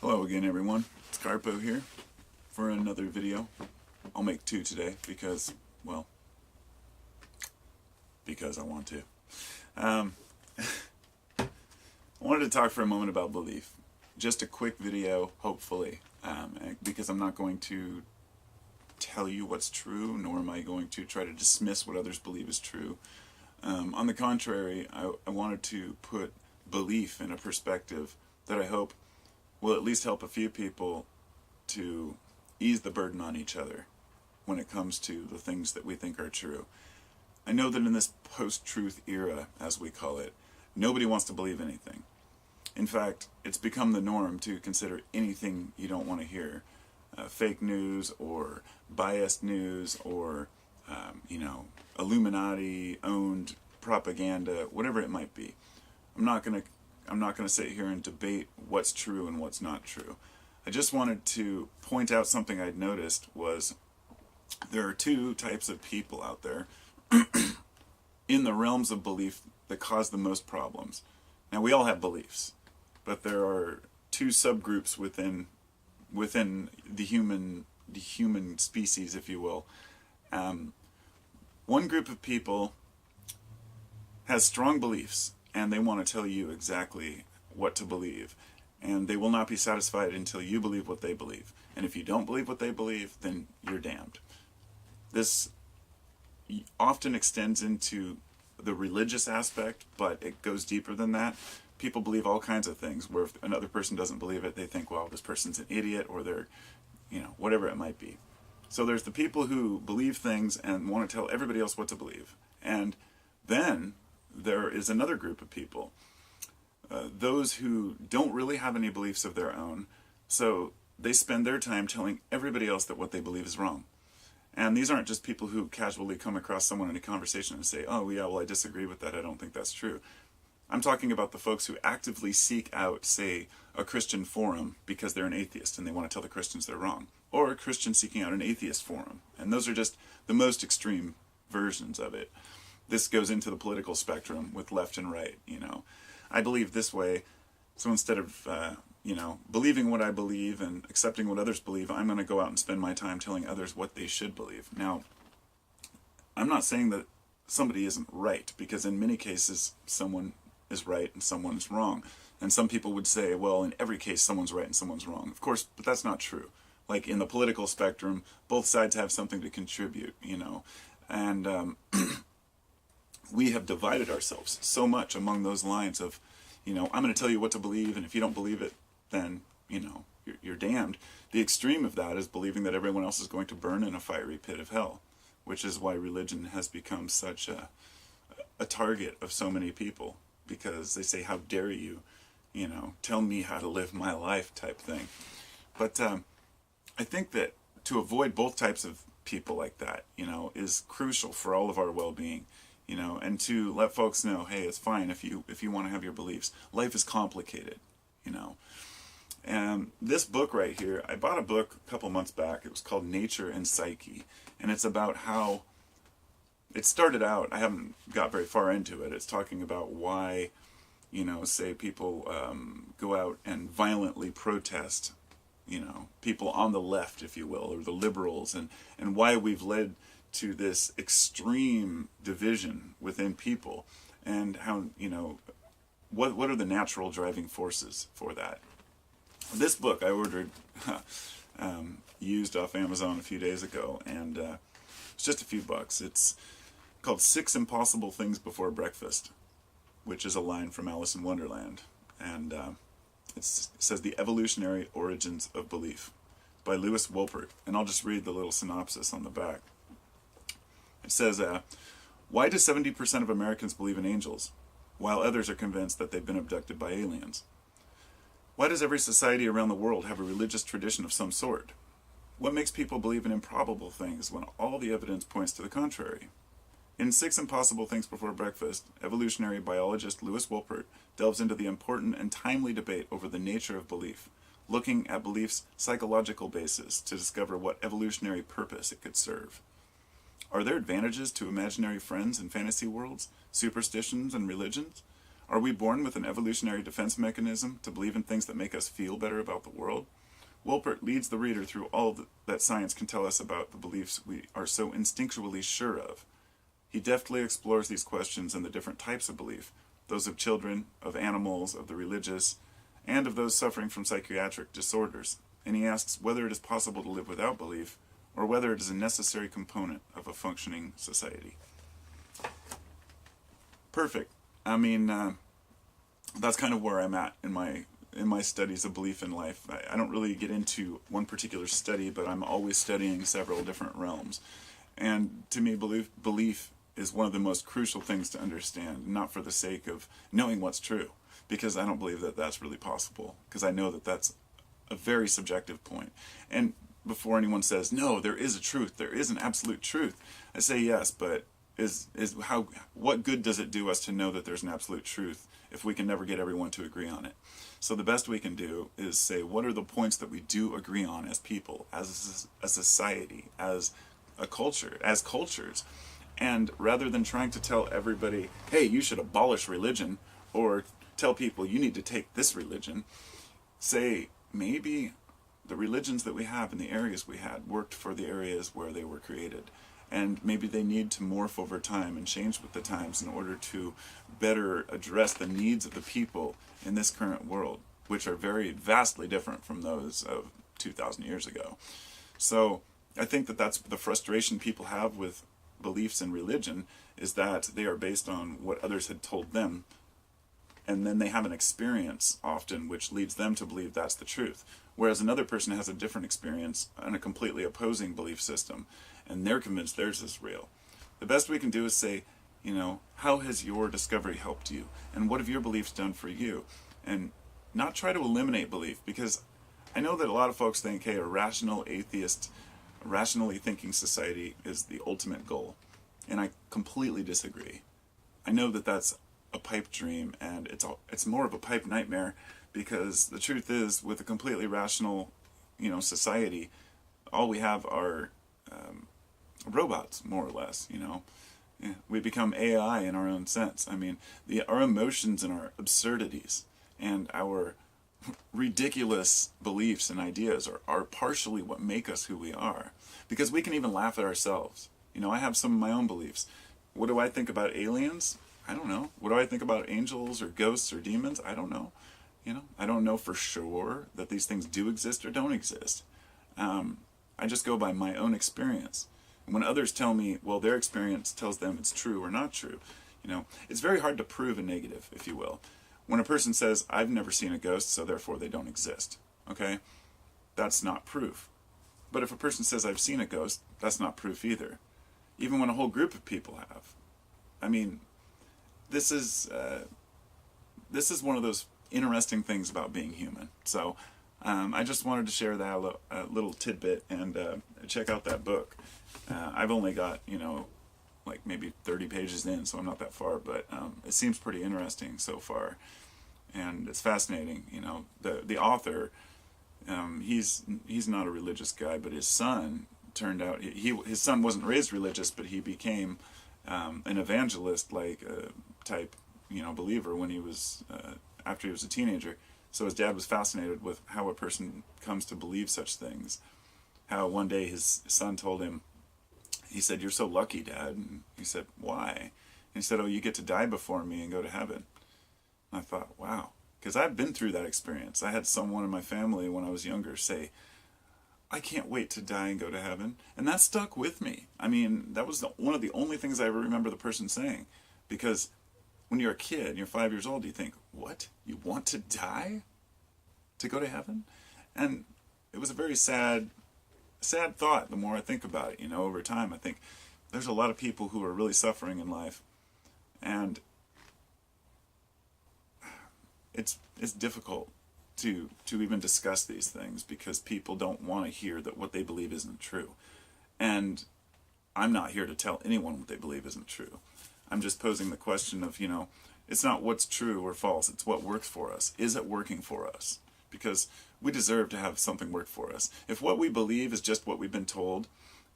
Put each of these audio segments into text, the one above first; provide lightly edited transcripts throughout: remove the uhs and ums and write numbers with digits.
Hello again, everyone. It's Carpo here for another video. I'll make two today because, well, because I want to. I wanted to talk for a moment about belief. Just a quick video, hopefully, because I'm not going to tell you what's true, nor am I going to try to dismiss what others believe is true. On the contrary, I wanted to put belief in a perspective that I hope will at least help a few people to ease the burden on each other when it comes to the things that we think are true. I know that in this post-truth era, as we call it, nobody wants to believe anything. In fact, it's become the norm to consider anything you don't want to hear. Fake news or biased news or, Illuminati-owned propaganda, whatever it might be. I'm not going to sit here and debate what's true and what's not true. I just wanted to point out something I'd noticed was there are two types of people out there in the realms of belief that cause the most problems. Now, we all have beliefs, but there are two subgroups within the human species, if you will. One group of people has strong beliefs, and they want to tell you exactly what to believe. And they will not be satisfied until you believe what they believe. And if you don't believe what they believe, then you're damned. This often extends into the religious aspect, but it goes deeper than that. People believe all kinds of things, where if another person doesn't believe it, they think, well, this person's an idiot, or they're, whatever it might be. So there's the people who believe things and want to tell everybody else what to believe. And then there is another group of people, those who don't really have any beliefs of their own, so they spend their time telling everybody else that what they believe is wrong. And these aren't just people who casually come across someone in a conversation and say, oh yeah, well I disagree with that, I don't think that's true. I'm talking about the folks who actively seek out, say, a Christian forum because they're an atheist and they want to tell the Christians they're wrong. Or Christians seeking out an atheist forum. And those are just the most extreme versions of it. This goes into the political spectrum with left and right, I believe this way, so instead of, believing what I believe and accepting what others believe, I'm going to go out and spend my time telling others what they should believe. Now, I'm not saying that somebody isn't right, because in many cases, someone is right and someone is wrong. And some people would say, well, in every case, someone's right and someone's wrong. Of course, but that's not true. Like in the political spectrum, both sides have something to contribute, and we have divided ourselves so much among those lines of, I'm going to tell you what to believe, and if you don't believe it, then, you're damned. The extreme of that is believing that everyone else is going to burn in a fiery pit of hell, which is why religion has become such a target of so many people, because they say, how dare you, tell me how to live my life type thing. But I think that to avoid both types of people like that, is crucial for all of our well-being. And to let folks know, hey, it's fine if you want to have your beliefs. Life is complicated, And this book right here, I bought a book a couple months back. It was called Nature and Psyche, and it's about how it started out. I haven't got very far into it. It's talking about why, say people go out and violently protest, people on the left, if you will, or the liberals, and why we've led to this extreme division within people, and how, what are the natural driving forces for that. This book I ordered used off Amazon a few days ago, and it's just a few bucks. It's called 6 Impossible Things Before Breakfast, which is a line from Alice in Wonderland, and it says The Evolutionary Origins of Belief by Lewis Wolpert, and I'll just read the little synopsis on the back. It says, why do 70% of Americans believe in angels, while others are convinced that they've been abducted by aliens? Why does every society around the world have a religious tradition of some sort? What makes people believe in improbable things when all the evidence points to the contrary? In 6 Impossible Things Before Breakfast, evolutionary biologist Lewis Wolpert delves into the important and timely debate over the nature of belief, looking at belief's psychological basis to discover what evolutionary purpose it could serve. Are there advantages to imaginary friends and fantasy worlds, superstitions and religions? Are we born with an evolutionary defense mechanism to believe in things that make us feel better about the world? Wolpert leads the reader through all that science can tell us about the beliefs we are so instinctually sure of. He deftly explores these questions and the different types of belief, those of children, of animals, of the religious, and of those suffering from psychiatric disorders, and he asks whether it is possible to live without belief, or whether it is a necessary component of a functioning society. Perfect. I mean, that's kind of where I'm at in my studies of belief in life. I don't really get into one particular study, but I'm always studying several different realms. And to me, belief is one of the most crucial things to understand, not for the sake of knowing what's true, because I don't believe that that's really possible, because I know that that's a very subjective point. And before anyone says, no, there is a truth, there is an absolute truth, I say yes, but what good does it do us to know that there's an absolute truth if we can never get everyone to agree on it? So the best we can do is say, what are the points that we do agree on as people, as a society, as a culture, as cultures? And rather than trying to tell everybody, hey, you should abolish religion, or tell people you need to take this religion, say maybe the religions that we have in the areas we had worked for the areas where they were created. And maybe they need to morph over time and change with the times in order to better address the needs of the people in this current world, which are very vastly different from those of 2,000 years ago. So I think that that's the frustration people have with beliefs in religion, is that they are based on what others had told them, and then they have an experience often which leads them to believe that's the truth. Whereas another person has a different experience and a completely opposing belief system, and they're convinced theirs is real. The best we can do is say, how has your discovery helped you? And what have your beliefs done for you? And not try to eliminate belief, because I know that a lot of folks think, hey, a rational atheist, a rationally thinking society is the ultimate goal. And I completely disagree. I know that that's a pipe dream, and it's more of a pipe nightmare, because the truth is, with a completely rational, society, all we have are robots, more or less. Yeah, we become AI in our own sense. I mean, our emotions and our absurdities and our ridiculous beliefs and ideas are partially what make us who we are, because we can even laugh at ourselves. I have some of my own beliefs. What do I think about aliens? I don't know. What do I think about angels or ghosts or demons? I don't know. I don't know for sure that these things do exist or don't exist. I just go by my own experience. And when others tell me, well, their experience tells them it's true or not true, it's very hard to prove a negative, if you will. When a person says, I've never seen a ghost, so therefore they don't exist, okay? That's not proof. But if a person says, I've seen a ghost, that's not proof either. Even when a whole group of people have. I mean, this is one of those interesting things about being human. So I just wanted to share that little tidbit, and check out that book. I've only got, like maybe 30 pages in, so I'm not that far, but it seems pretty interesting so far, and it's fascinating. The author, he's not a religious guy, but his son turned out, his son wasn't raised religious, but he became an evangelist type believer when he was after he was a teenager. So his dad was fascinated with how a person comes to believe such things. How one day his son told him, he said, "You're so lucky, Dad." And he said, "Why?" And he said, "Oh, you get to die before me and go to heaven." And I thought, wow, because I've been through that experience. I had someone in my family when I was younger say, "I can't wait to die and go to heaven." And that stuck with me. I mean, that was one of the only things I ever remember the person saying. Because when you're a kid, and you're 5 years old, you think, what? You want to die to go to heaven? And it was a very sad thought the more I think about it. Over time, I think there's a lot of people who are really suffering in life. And it's difficult to even discuss these things, because people don't want to hear that what they believe isn't true. And I'm not here to tell anyone what they believe isn't true. I'm just posing the question of, it's not what's true or false, it's what works for us. Is it working for us? Because we deserve to have something work for us. If what we believe is just what we've been told,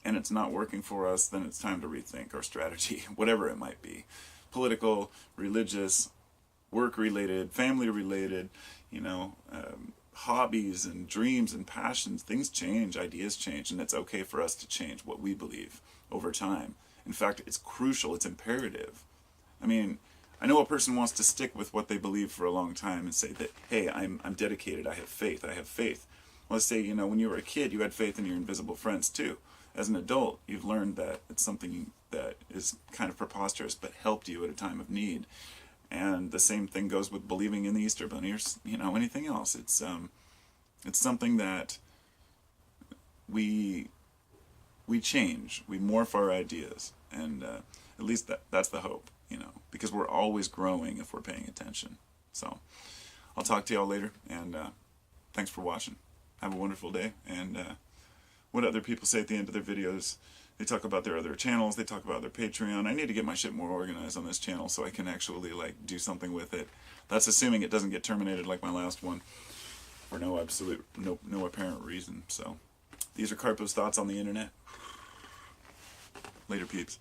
and it's not working for us, then it's time to rethink our strategy, whatever it might be. Political, religious, work-related, family-related, hobbies and dreams and passions. Things change, ideas change, and it's okay for us to change what we believe over time. In fact, it's crucial, it's imperative. I mean, I know a person wants to stick with what they believe for a long time and say that, hey, I'm dedicated, I have faith. Well, let's say, when you were a kid, you had faith in your invisible friends too. As an adult, you've learned that it's something that is kind of preposterous but helped you at a time of need. And the same thing goes with believing in the Easter Bunny or, anything else. It's something that we change, we morph our ideas, and at least that's the hope, because we're always growing if we're paying attention. So I'll talk to y'all later, and thanks for watching. Have a wonderful day. And what other people say at the end of their videos, they talk about their other channels, they talk about their Patreon. I need to get my shit more organized on this channel so I can actually do something with it. That's assuming it doesn't get terminated like my last one for no apparent reason. So these are Carpo's thoughts on the internet. Later, peeps.